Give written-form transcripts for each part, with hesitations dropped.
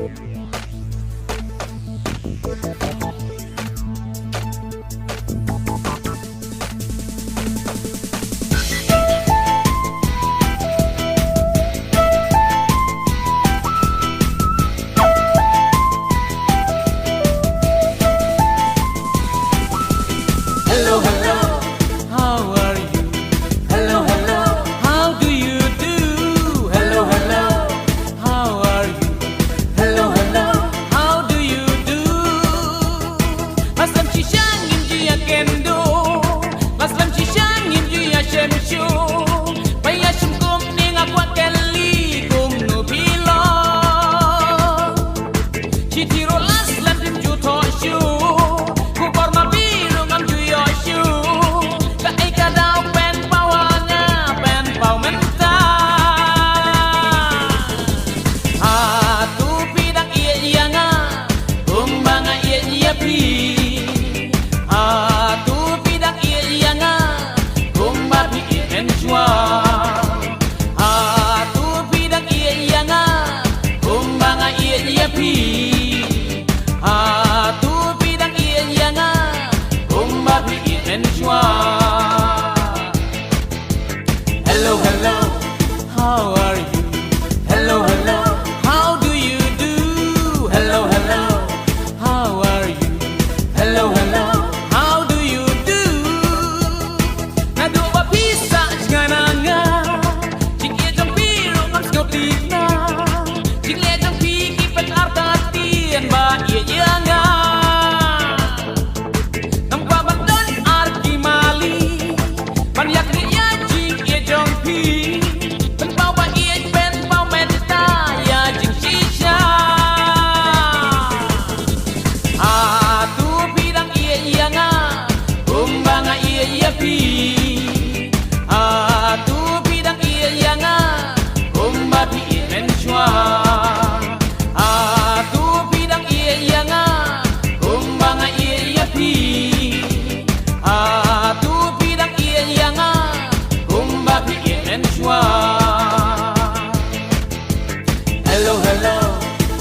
Hello, hello, how are you? Hello, hello, how do you do? Hello, hello, how are you? Hello, hello, how do you do? Maslam chishang imji ya kendo, maslam chishang imji ya shemshu. Baya shimkum ninga kwa kali kum no pilo. Chitiro laslam imju toshu. Hello, hello, how are you? Hello, hello, how do you do? Hello, hello, how are you? Hello, hello, how do you do? Nado ba pisa chkananga, chike jang piro mas gotina, chile jang piki pet artatian ba yanga. Hello, hello,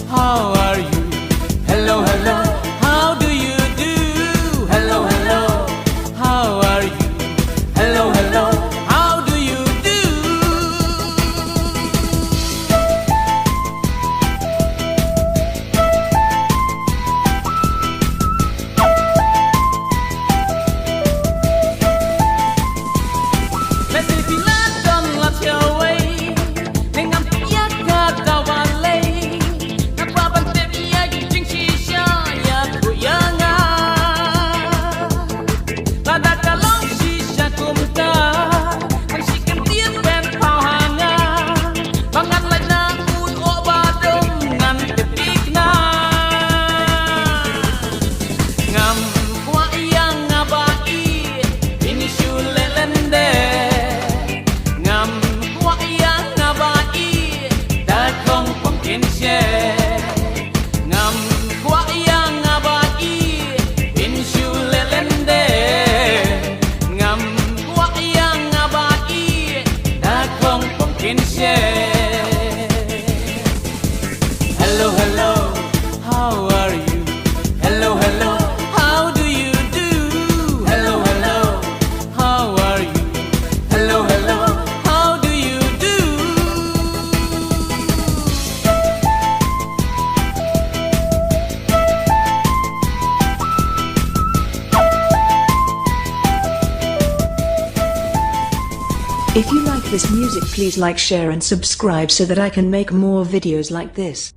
how are you? Hello, hello, how do you do? Hello, hello, how are you? Hello, hello, how do you do? Let's see if you London, let's go away. Dengan dia kata walay, napapan temia jing shisha ya kuyanga. Lada kalong shisha kumta, ang sikem dia pen pauhanga. Bangan lai na un o badong ngan tetik na. Ngam kwa yang ngabai, ini shulelende. Ngam kwa yang ngabai, dakong pangkinsye. Ngam kwa yang ngabai, insulelende. Ngam kwa yang ngabai, dakong pangkinsye. Hello, hello, how are you? Hello, hello, how do you do? Hello, hello, how are you? Hello, hello, how do you do? If you like this music, please like, share and subscribe so that I can make more videos like this.